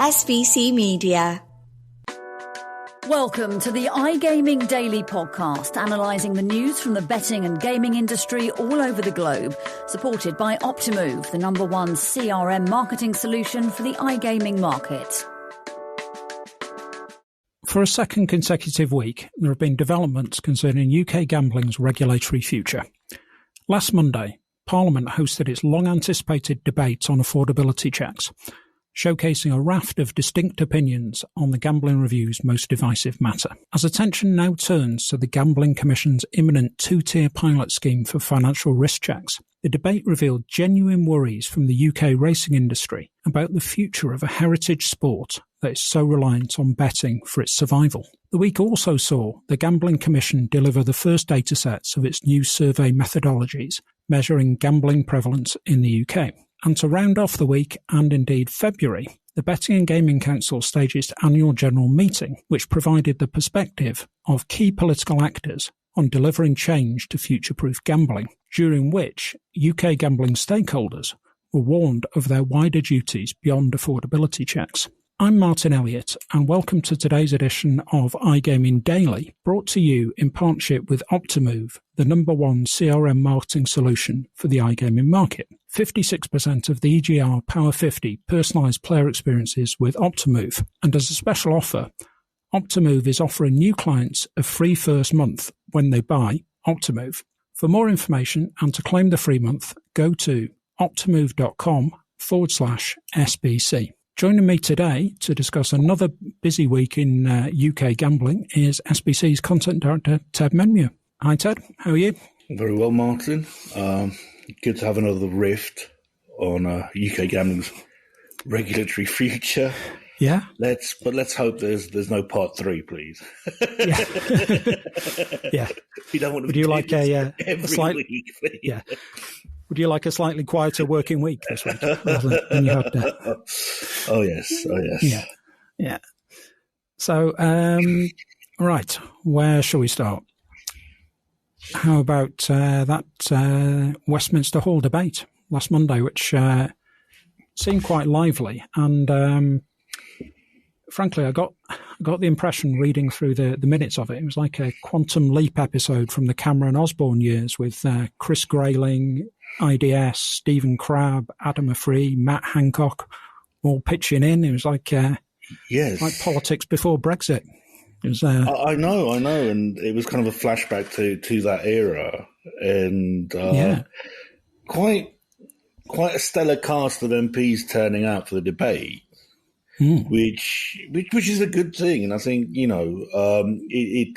SBC Media. Welcome to the iGaming Daily Podcast, analysing the news from the betting and gaming industry all over the globe, supported by Optimove, the #1 CRM marketing solution for the iGaming market. For a second consecutive week, there have been developments concerning UK gambling's regulatory future. Last Monday, Parliament hosted its long-anticipated debate on affordability checks, showcasing a raft of distinct opinions on the Gambling Review's most divisive matter. As attention now turns to the Gambling Commission's imminent two-tier pilot scheme for financial risk checks, the debate revealed genuine worries from the UK racing industry about the future of a heritage sport that is so reliant on betting for its survival. The week also saw the Gambling Commission deliver the first datasets of its new survey methodologies measuring gambling prevalence in the UK. And to round off the week, and indeed February, the Betting and Gaming Council staged its annual general meeting, which provided the perspective of key political actors on delivering change to future-proof gambling, during which UK gambling stakeholders were warned of their wider duties beyond affordability checks. I'm Martyn Elliott, and welcome to today's edition of iGaming Daily, brought to you in partnership with Optimove, the #1 CRM marketing solution for the iGaming market. 56% of the EGR Power 50 personalised player experiences with Optimove, and as a special offer, Optimove is offering new clients a free first month when they buy Optimove. For more information and to claim the free month, go to optimove.com/SBC. Joining me today to discuss another busy week in UK gambling is SBC's Content Director, Ted Menmuir. Hi, Ted. How are you? Very well, Martin. Good to have another rift on UK gambling's regulatory future. Yeah. Let's hope there's no part 3, please. Yeah. Yeah. We don't want to. Would you like a week, please? Yeah. Would you like a slightly quieter working week this week rather than you had? Oh yes. Yeah. Yeah. So, right, where shall we start? How about that Westminster Hall debate last Monday, which seemed quite lively, and frankly, I got the impression reading through the minutes of it, it was like a Quantum Leap episode from the Cameron Osborne years with Chris Grayling, IDS, Stephen Crabb, Adam Afree, Matt Hancock, all pitching in. It was like like politics before Brexit. It was, I know, and it was kind of a flashback to that era, and quite a stellar cast of MPs turning out for the debate, which is a good thing, and I think it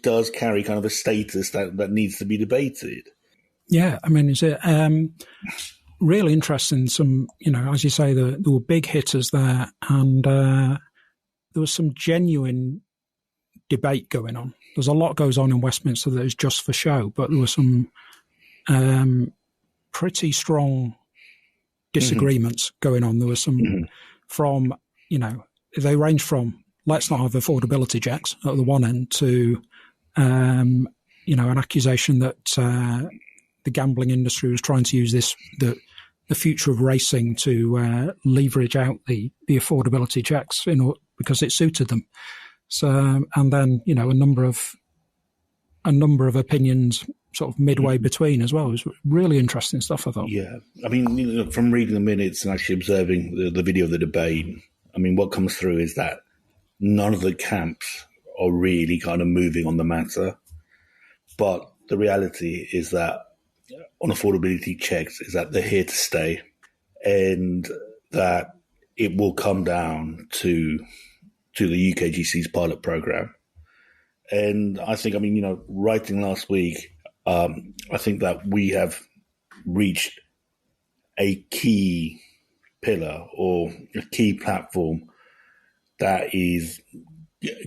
does carry kind of a status that needs to be debated. Yeah, I mean, is it really interesting? Some, as you say, there were big hitters there, and there was some genuine debate going on. There's a lot goes on in Westminster that is just for show, but there were some pretty strong disagreements going on. There was some from, they range from let's not have affordability checks at the one end to, an accusation that the gambling industry was trying to use the future of racing to leverage out the affordability checks because it suited them. So, and then a number of opinions sort of midway between as well. It was really interesting stuff, I thought. Yeah, I mean, from reading the minutes and actually observing the video of the debate, I mean, what comes through is that none of the camps are really kind of moving on the matter, but the reality is that on affordability checks is that they're here to stay, and that it will come down to the UKGC's pilot program. And I think, writing last week, I think that we have reached a key pillar or a key platform that is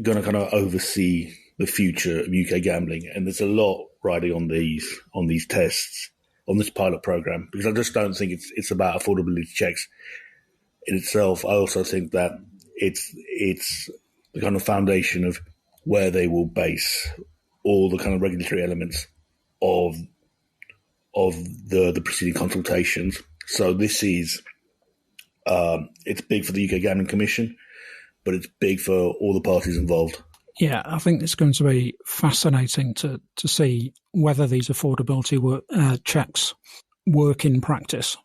going to kind of oversee the future of UK gambling. And there's a lot riding on these tests, on this pilot program, because I just don't think it's about affordability checks in itself. I also think that it's the kind of foundation of where they will base all the kind of regulatory elements of the preceding consultations. So this is It's big for the UK Gambling Commission, but it's big for all the parties involved. Yeah, I think it's going to be fascinating to see whether these affordability checks work in practice.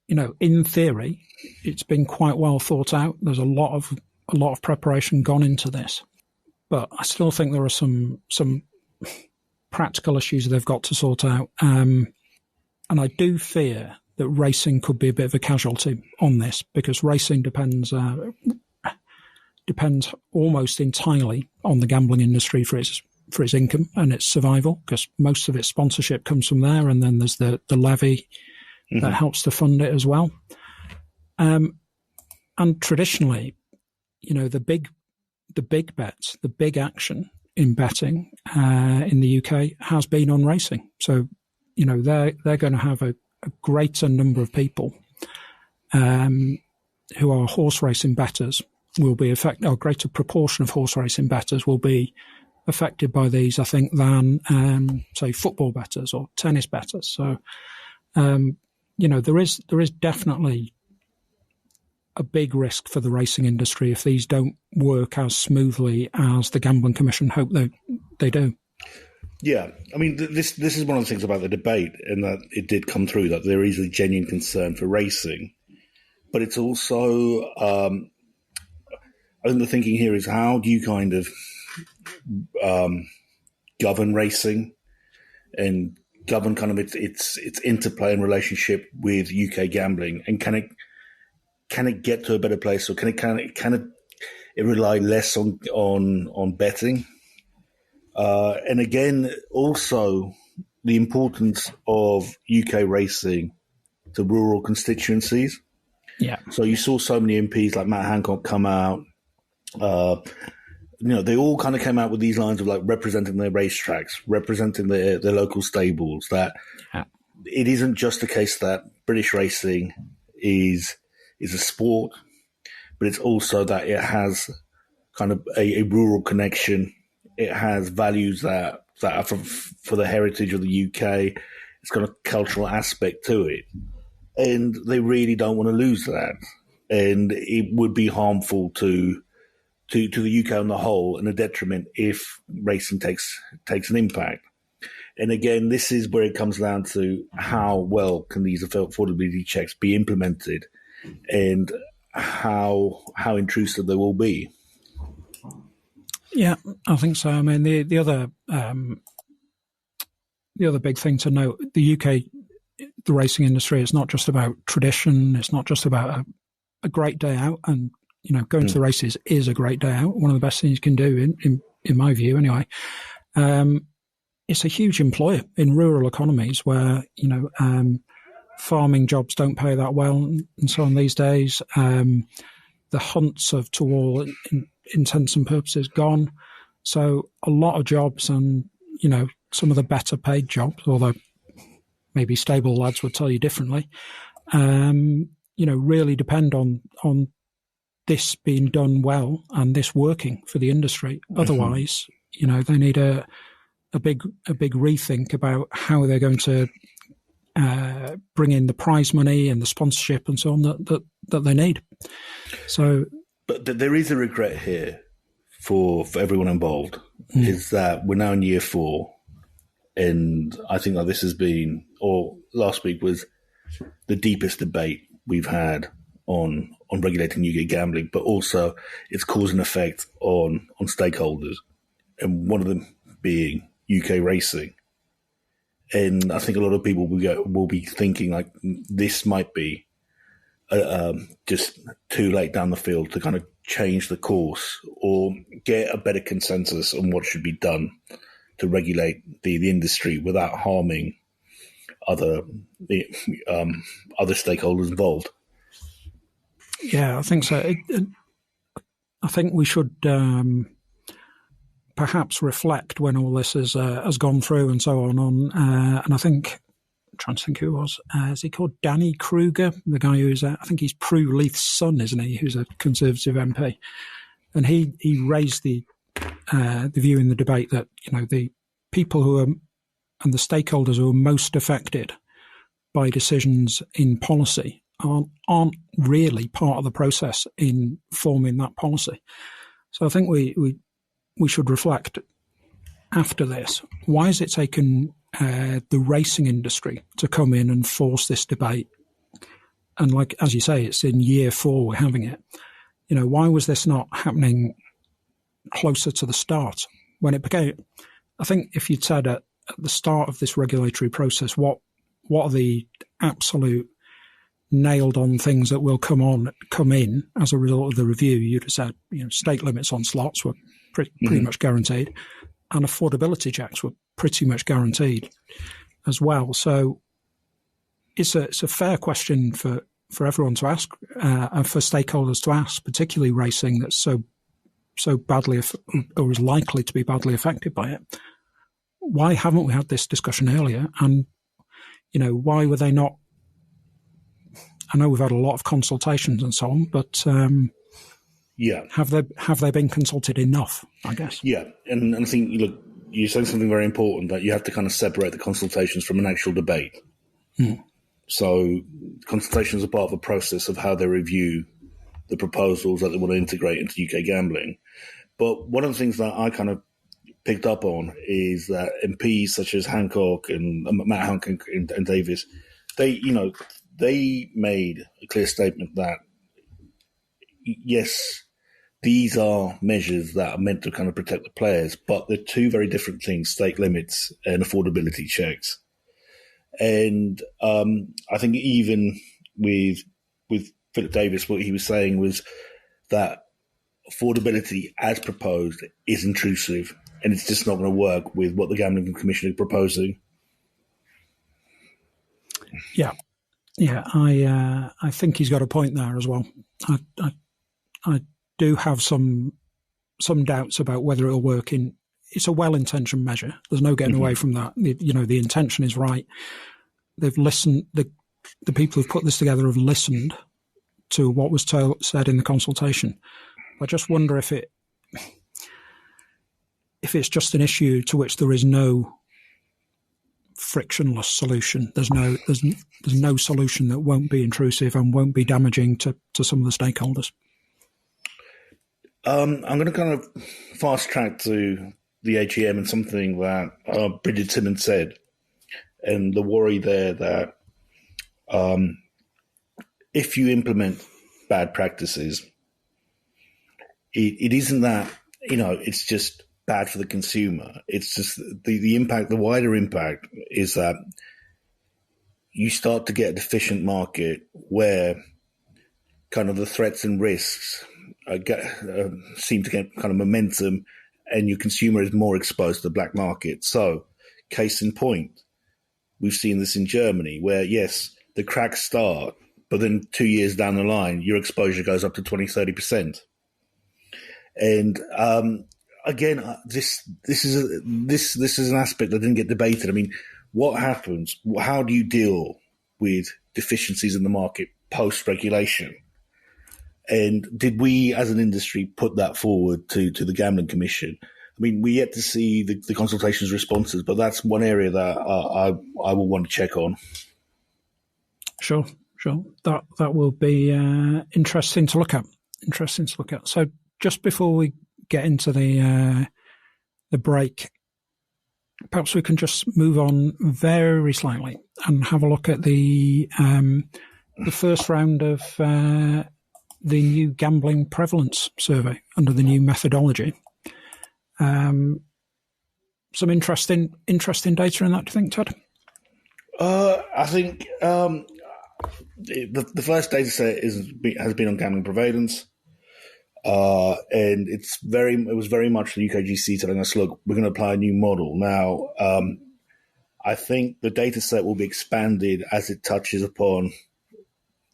In theory, it's been quite well thought out. There's a lot of preparation gone into this, but I still think there are some practical issues they've got to sort out. And I do fear that racing could be a bit of a casualty on this, because racing depends almost entirely on the gambling industry for its income and its survival, because most of its sponsorship comes from there, and then there's the levy that helps to fund it as well. And traditionally, the big bets, the big action in betting in the UK has been on racing. So, they're going to have a greater number of people who are horse racing bettors will be affected, or a greater proportion of horse racing bettors will be affected by these, I think, than, say, football bettors or tennis bettors. So, there is definitely a big risk for the racing industry if these don't work as smoothly as the Gambling Commission hope they do. Yeah, I mean, this is one of the things about the debate, in that it did come through that there is a genuine concern for racing, but it's also, I think the thinking here is, how do you kind of govern racing and govern kind of its interplay and relationship with UK gambling, and can it get to a better place, or can it rely less on betting? And again, also the importance of UK racing to rural constituencies. Yeah. So you saw so many MPs like Matt Hancock come out. They all kind of came out with these lines of like representing their racetracks, representing their local stables. That it isn't just a case that British racing is a sport, but it's also that it has kind of a rural connection. It has values that are for the heritage of the UK. It's got a cultural aspect to it. And they really don't want to lose that. And it would be harmful to the UK on the whole, and a detriment if racing takes an impact. And again, this is where it comes down to how well can these affordability checks be implemented, and how intrusive they will be. Yeah, I think so. I mean, the other big thing to note, the UK, the racing industry, is not just about tradition. It's not just about a great day out, and going to the races is a great day out. One of the best things you can do, in my view, anyway. It's a huge employer in rural economies where farming jobs don't pay that well, and so on these days. The hunts have, to all intents and purposes, gone. So a lot of jobs, and some of the better paid jobs, although maybe stable lads would tell you differently, really depend on this being done well and this working for the industry. Otherwise, they need a big rethink about how they're going to bring in the prize money and the sponsorship and so on that they need. So, but there is a regret here for everyone involved, is that we're now in year 4, and I think that this has been, or last week was the deepest debate we've had on regulating UK gambling, but also its cause and effect on stakeholders, and one of them being UK racing. And I think a lot of people will be thinking like this might be just too late down the field to kind of change the course or get a better consensus on what should be done to regulate the industry without harming other stakeholders involved. Yeah, I think so. I think we should perhaps reflect when all this has gone through and so on. And I think, I'm trying to think who it was. Is he called Danny Kruger, the guy who's I think he's Prue Leith's son, isn't he? Who's a Conservative MP, and he raised the view in the debate that the people who are and the stakeholders who are most affected by decisions in policy aren't really part of the process in forming that policy. So I think we should reflect after this. Why has it taken the racing industry to come in and force this debate? And like, as you say, it's in year 4 we're having it. Why was this not happening closer to the start when it became? I think if you'd said at the start of this regulatory process, what are the absolute nailed on things that will come in as a result of the review, you'd have said, stake limits on slots were pretty much guaranteed, and affordability checks were pretty much guaranteed as well. So it's a fair question for everyone to ask, and for stakeholders to ask, particularly racing that's so badly or is likely to be badly affected by it. Why haven't we had this discussion earlier? And why were they not? I know we've had a lot of consultations and so on, but have they been consulted enough? I guess. Yeah, and I think you said something very important, that you have to kind of separate the consultations from an actual debate. So consultations are part of the process of how they review the proposals that they want to integrate into UK gambling. But one of the things that I kind of picked up on is that MPs such as Hancock and Matt Hancock and Davis, they made a clear statement that, yes, these are measures that are meant to kind of protect the players, but they're two very different things, stake limits and affordability checks. And I think even with Philip Davis, what he was saying was that affordability as proposed is intrusive, and it's just not going to work with what the Gambling Commission is proposing. Yeah, I think he's got a point there as well. I do have some doubts about whether it'll work in. It's a well-intentioned measure. There's no getting away from that. The intention is right. They've listened. The people who've put this together have listened to what was said in the consultation. I just wonder if it's just an issue to which there is no frictionless solution. There's no solution that won't be intrusive and won't be damaging to some of the stakeholders. I'm going to kind of fast track to the AGM and something that Bridget Timmons said, and the worry there that if you implement bad practices, it isn't that, it's just bad for the consumer. It's just the impact, the wider impact is that you start to get a deficient market where kind of the threats and risks seem to get kind of momentum, and your consumer is more exposed to the black market. So, case in point, we've seen this in Germany where, yes, the cracks start, but then 2 years down the line, your exposure goes up to 20-30%. And again, this is an aspect that didn't get debated. I mean, what happens? How do you deal with deficiencies in the market post-regulation? And did we, as an industry, put that forward to the Gambling Commission? I mean, we yet to see the consultation's responses, but that's one area that I will want to check on. Sure. That will be interesting to look at. So just before we get into the break, perhaps we can just move on very slightly and have a look at the first round of the new gambling prevalence survey under the new methodology. Some interesting data in that, do you think, Ted? I think the first data set has been on gambling prevalence, and it was very much the UKGC telling us, look, we're going to apply a new model. Now, I think the data set will be expanded as it touches upon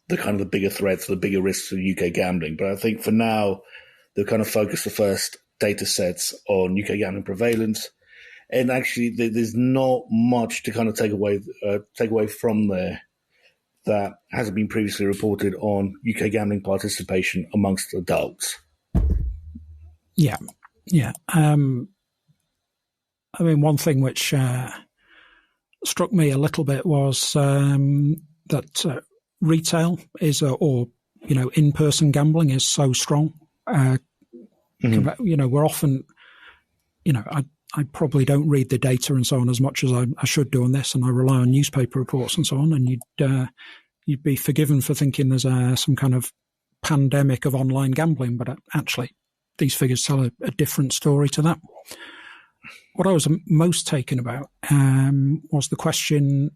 the kind of the bigger threats, the bigger risks of UK gambling. But I think for now, they've kind of focused the first data sets on UK gambling prevalence. And actually, there's not much to kind of take away from there that hasn't been previously reported on UK gambling participation amongst adults. Yeah. I mean, one thing which struck me a little bit was that retail is, or in-person gambling is so strong. We're often, I probably don't read the data and so on as much as I should do on this, and I rely on newspaper reports and so on. And you'd be forgiven for thinking there's some kind of pandemic of online gambling, but actually these figures tell a different story to that. What I was most taken about was the question,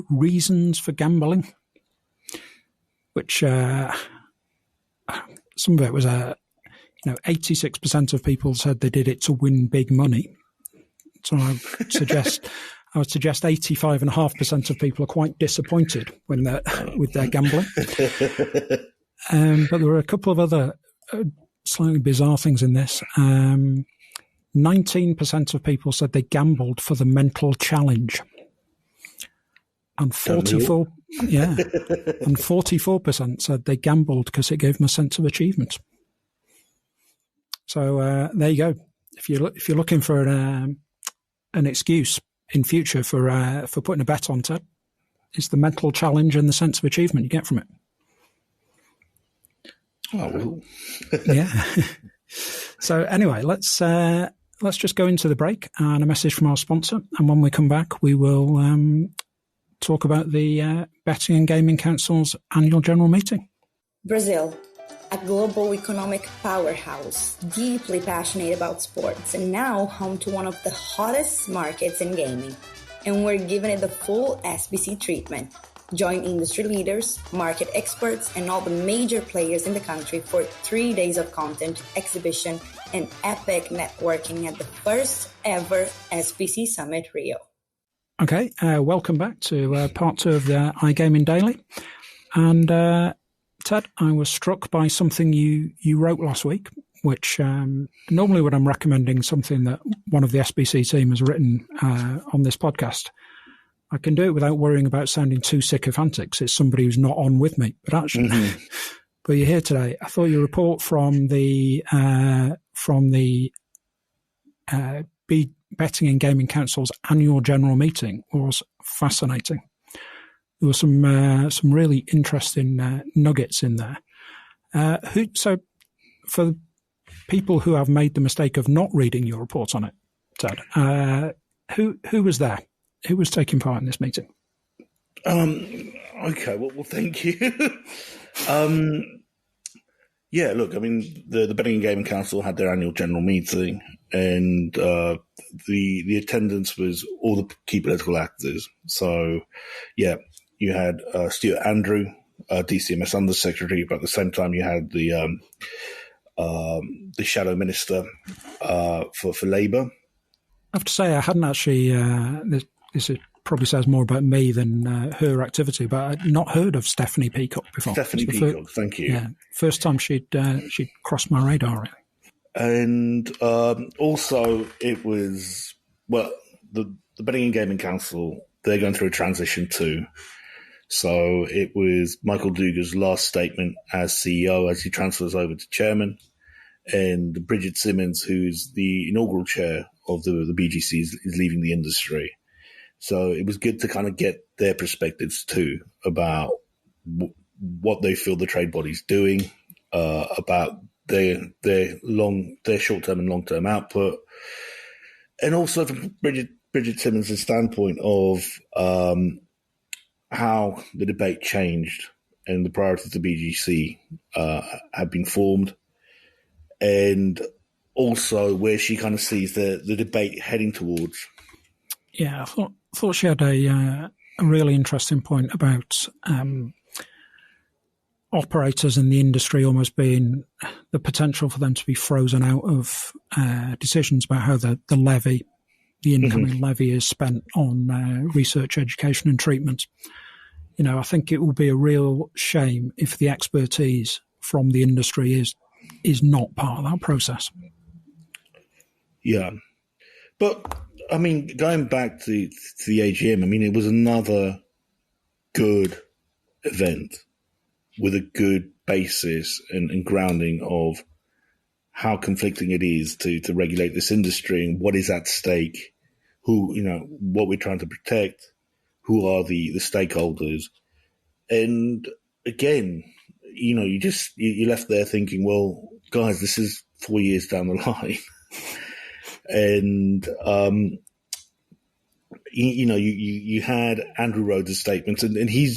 reasons for gambling, which some of it was 86% of people said they did it to win big money. So I would suggest 85.5% of people are quite disappointed when they're with their gambling. But there were a couple of other slightly bizarre things in this. 19% of people said they gambled for the mental challenge, and 44% said they gambled because it gave them a sense of achievement. So there you go. If you're looking for an excuse in future for putting a bet on, Ted, it's the mental challenge and the sense of achievement you get from it. Oh, well. Yeah. So anyway, let's just go into the break and a message from our sponsor, and when we come back, we will talk about the Betting and Gaming Council's annual general meeting. Brazil, a global economic powerhouse, deeply passionate about sports, and now home to one of the hottest markets in gaming. And we're giving it the full SBC treatment. Join industry leaders, market experts, and all the major players in the country for 3 days of content, exhibition, and epic networking at the first ever SBC Summit Rio. Okay, welcome back to part 2 of the iGaming Daily. And Ted, I was struck by something you wrote last week, which normally when I'm recommending something that one of the SBC team has written on this podcast, I can do it without worrying about sounding too sycophantic. It's somebody who's not on with me. But actually, but you're here today. I thought your report from the Betting and Gaming Council's annual general meeting was fascinating. There were some really interesting nuggets in there. So for people who have made the mistake of not reading your report on it, Ted, who was there? Who was taking part in this meeting? Okay, well, thank you. Yeah, look, I mean, the Betting and Gaming Council had their annual general meeting, and the attendance was all the key political actors. So, yeah, you had Stuart Andrew, DCMS Undersecretary, but at the same time you had the Shadow Minister for Labour. I have to say, I hadn't actually. This probably says more about me than her activity, but I'd not heard of Stephanie Peacock before. Stephanie Peacock, thank you. Yeah, first time she'd crossed my radar, really. And also it was, well, the Betting and Gaming Council, they're going through a transition too. So it was Michael Dugar's last statement as CEO as he transfers over to chairman, and Bridget Simmons, who's the inaugural chair of the BGC, is leaving the industry. So it was good to kind of get their perspectives too about what they feel the trade body's doing, about their short-term and long-term output, and also from Bridget Simmons' standpoint of how the debate changed and the priorities of the BGC have been formed, and also where she kind of sees the debate heading towards. Yeah, I thought she had a really interesting point about operators in the industry almost being the potential for them to be frozen out of decisions about how the levy, the incoming levy, is spent on research, education and treatment. You know, I think it will be a real shame if the expertise from the industry is not part of that process. Yeah. But, I mean, going back to the AGM, I mean, it was another good event with a good basis and grounding of how conflicting it is to regulate this industry and what is at stake, who, you know, what we're trying to protect, who are the stakeholders. And again, you left there thinking, well, guys, this is 4 years down the line. And, you had Andrew Rhodes' statements, and he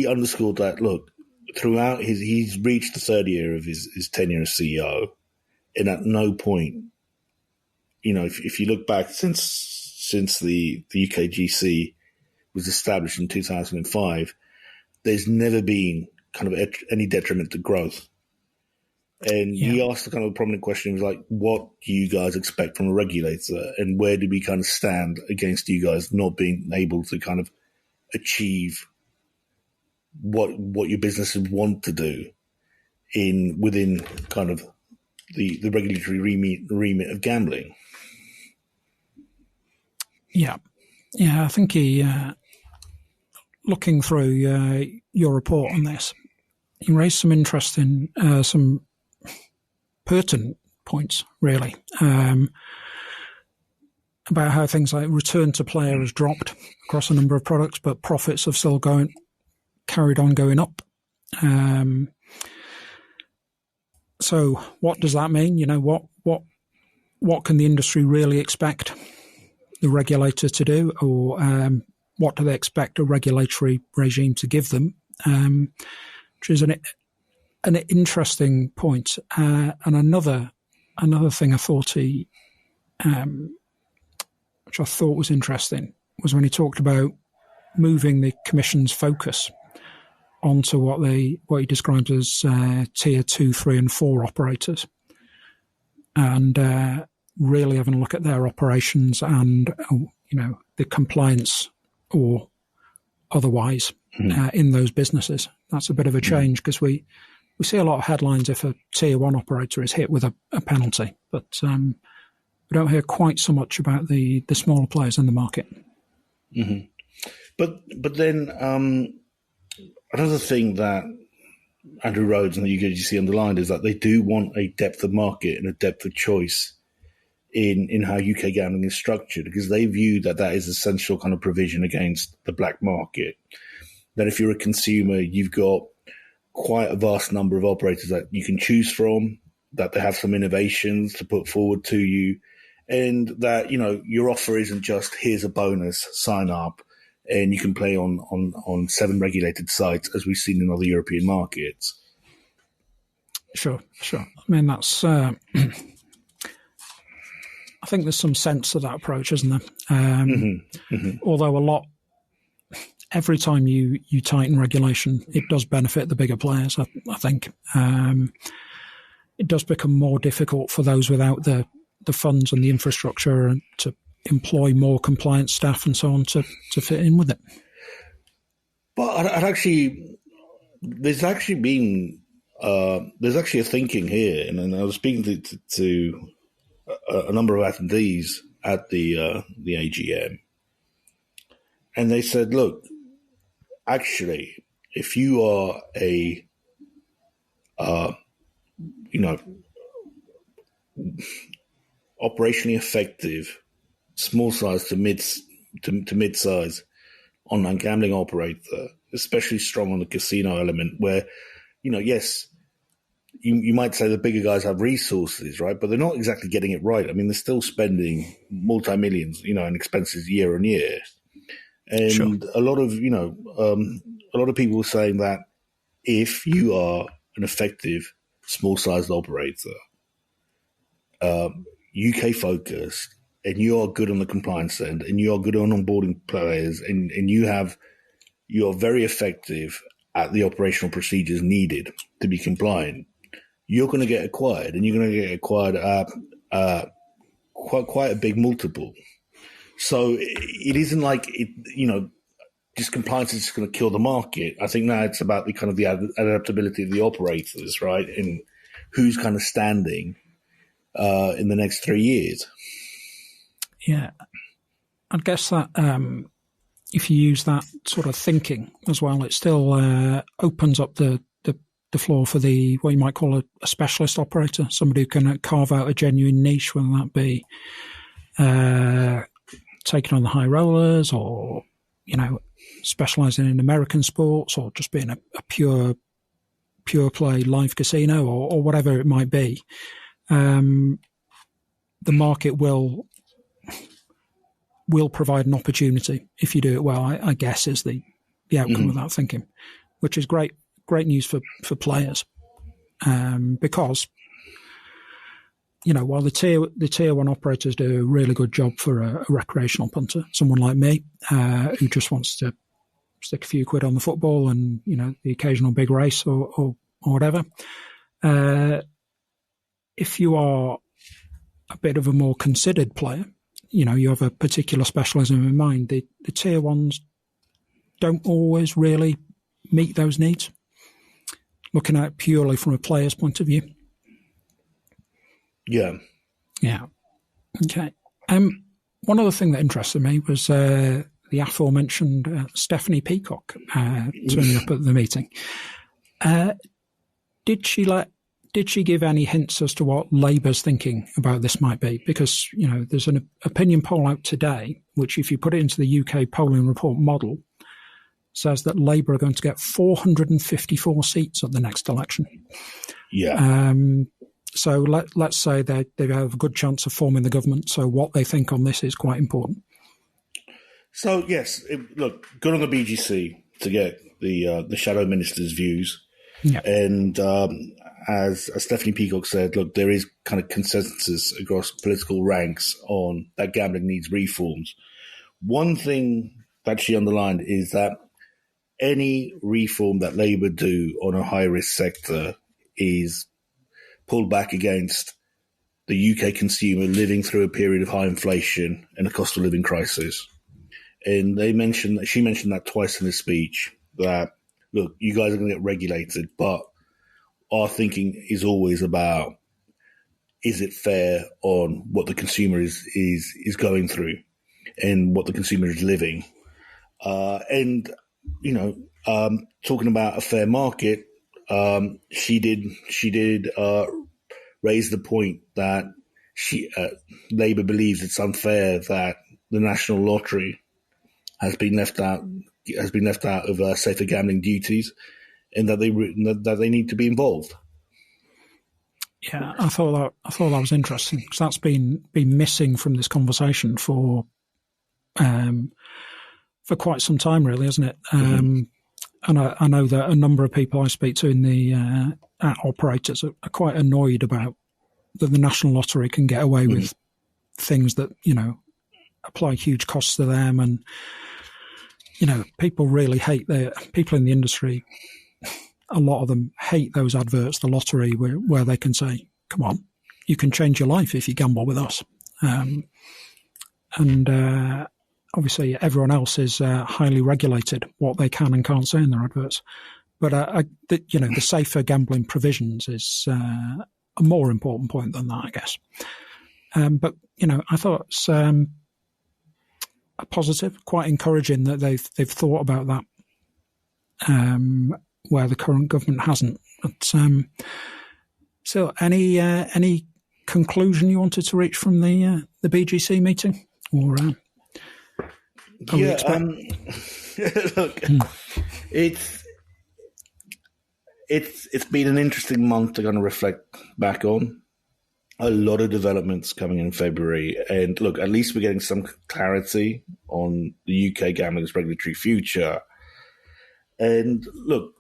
underscored that, look, throughout he's reached the third year of his tenure as CEO, and at no point, if you look back since the UKGC was established in 2005, there's never been kind of any detriment to growth. And he asked the kind of prominent question, was like, what do you guys expect from a regulator, and where do we kind of stand against you guys not being able to kind of achieve what your businesses want to do within kind of the regulatory remit of gambling? Yeah, I think he, looking through your report on this, he raised some interesting, some pertinent points, really, about how things like return to player has dropped across a number of products, but profits have still carried on going up. So what does that mean? What can the industry really expect the regulator to do, or what do they expect a regulatory regime to give them? Which is an interesting point. And another thing I thought which I thought was interesting, was when he talked about moving the Commission's focus onto what he describes as tier 2, 3 and 4 operators, and really having a look at their operations and the compliance or otherwise in those businesses. That's a bit of a change, because we see a lot of headlines if a tier 1 operator is hit with a penalty, but we don't hear quite so much about the smaller players in the market. Mm-hmm. But then another thing that Andrew Rhodes and the UKGC underlined is that they do want a depth of market and a depth of choice in how UK gambling is structured, because they view that is essential kind of provision against the black market. That if you're a consumer, you've got quite a vast number of operators that you can choose from, that they have some innovations to put forward to you, and that, your offer isn't just, here's a bonus, sign up, and you can play on 7 regulated sites, as we've seen in other European markets. Sure. I mean, that's... I think there's some sense to that approach, isn't there? Although every time you tighten regulation, it does benefit the bigger players, I think. It does become more difficult for those without the funds and the infrastructure to employ more compliance staff and so on to fit in with it. But there's actually a thinking here, and I was speaking to a number of attendees at the AGM, and they said, look, actually, if you are a operationally effective, small size to mid size online gambling operator, especially strong on the casino element, where yes, you might say the bigger guys have resources, right? But they're not exactly getting it right. I mean, they're still spending multi-millions, in expenses year on year. And sure. A lot of people are saying that if you are an effective small-sized operator, UK focused, and you are good on the compliance end, and you are good on onboarding players, and you are very effective at the operational procedures needed to be compliant, you're going to get acquired, and you're going to get acquired at quite a big multiple. So it isn't like just compliance is just going to kill the market. I think now it's about the adaptability of the operators, right, and who's kind of standing in the next 3 years. Yeah, I guess that if you use that sort of thinking as well, it still opens up the floor for what you might call a specialist operator, somebody who can carve out a genuine niche, whether that be taking on the high rollers, or specialising in American sports, or just being a pure play live casino, or whatever it might be, the market will provide an opportunity if you do it well, I guess, is the outcome of that thinking, which is great news for players, because while the tier one operators do a really good job for a recreational punter, someone like me who just wants to stick a few quid on the football and the occasional big race or whatever, if you are a bit of a more considered player, you have a particular specialism in mind, the tier ones don't always really meet those needs, looking at it purely from a player's point of view. Yeah. Okay. One other thing that interested me was the aforementioned Stephanie Peacock turning up at the meeting. Did she give any hints as to what Labour's thinking about this might be? Because, there's an opinion poll out today, which if you put it into the UK polling report model, says that Labour are going to get 454 seats at the next election. Yeah. So let's say they have a good chance of forming the government. So what they think on this is quite important. So, yes, look, good on the BGC to get the shadow minister's views. Yeah. And as Stephanie Peacock said, look, there is kind of consensus across political ranks on that gambling needs reforms. One thing that she underlined is that any reform that Labour do on a high-risk sector is pulled back against the UK consumer living through a period of high inflation and a cost of living crisis. And she mentioned that twice in the speech, that, look, you guys are going to get regulated, but our thinking is always about, is it fair on what the consumer is going through and what the consumer is living? Talking about a fair market, she did raise the point that Labour believes it's unfair that the National Lottery has been left out of safer gambling duties, and that they need to be involved. Yeah, I thought that was interesting, because that's been missing from this conversation for quite some time, really, hasn't it? And I know that a number of people I speak to in the operators are quite annoyed about that the National Lottery can get away with things that apply huge costs to them, and people really hate people in the industry. A lot of them hate those adverts, the lottery, where they can say, "Come on, you can change your life if you gamble with us," obviously, everyone else is highly regulated what they can and can't say in their adverts. But the safer gambling provisions is a more important point than that, I guess. But I thought it's a positive, quite encouraging that they've thought about that, where the current government hasn't. But, so, any conclusion you wanted to reach from the BGC meeting, or? Look, it's been an interesting month to kind of reflect back on. A lot of developments coming in February, and look, at least we're getting some clarity on the UK gambling's regulatory future. And look,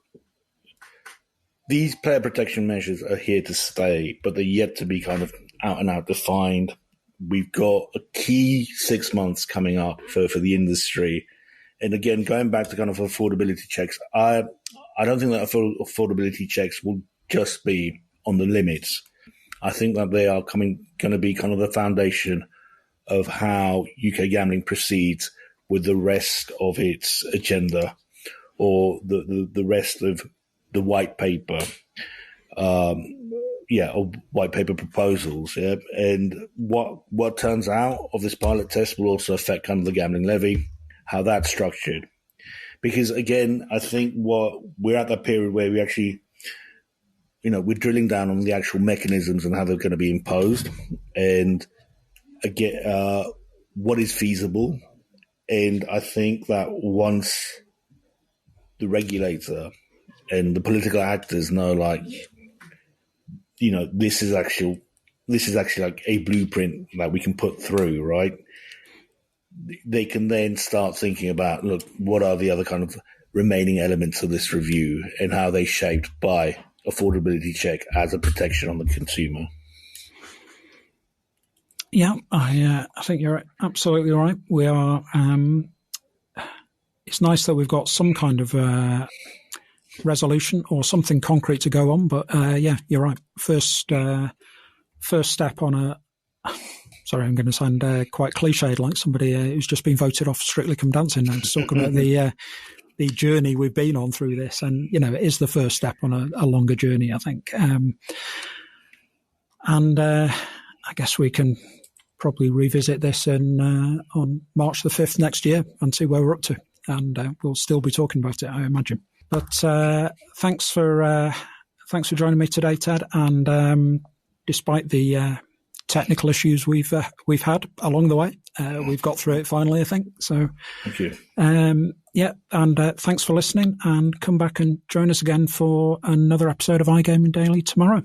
these player protection measures are here to stay, but they're yet to be kind of out and out defined. We've got a key 6 months coming up for the industry. And again, going back to kind of affordability checks, I don't think that affordability checks will just be on the limits. I think that they are going to be kind of the foundation of how UK gambling proceeds with the rest of its agenda, or the rest of the white paper. Or white paper proposals. Yeah. And what turns out of this pilot test will also affect kind of the gambling levy, how that's structured. Because again, I think we're at that period where we actually, we're drilling down on the actual mechanisms and how they're going to be imposed. And again, what is feasible. And I think that once the regulator and the political actors know, like, you know, this is actually like a blueprint that we can put through, right? They can then start thinking about, look, what are the other kind of remaining elements of this review and how they shaped by affordability check as a protection on the consumer. Yeah, I think you're absolutely right. We are. It's nice that we've got some kind of resolution or something concrete to go on. But yeah, you're right. First step on a. Sorry, I'm going to sound quite cliched, like somebody who's just been voted off Strictly Come Dancing now to talk about the journey we've been on through this, and you know, it is the first step on a longer journey, I think. And I guess we can probably revisit this on March the 5th next year and see where we're up to. And we'll still be talking about it, I imagine. But thanks for joining me today, Ted. And despite the technical issues we've had along the way, we've got through it finally, I think. So thank you. Yeah, and thanks for listening. And come back and join us again for another episode of iGaming Daily tomorrow.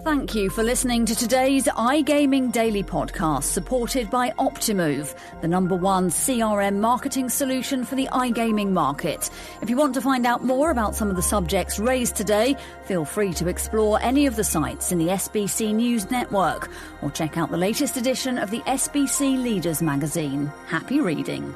Thank you for listening to today's iGaming Daily podcast, supported by Optimove, the #1 CRM marketing solution for the iGaming market. If you want to find out more about some of the subjects raised today, feel free to explore any of the sites in the SBC News network or check out the latest edition of the SBC Leaders magazine. Happy reading.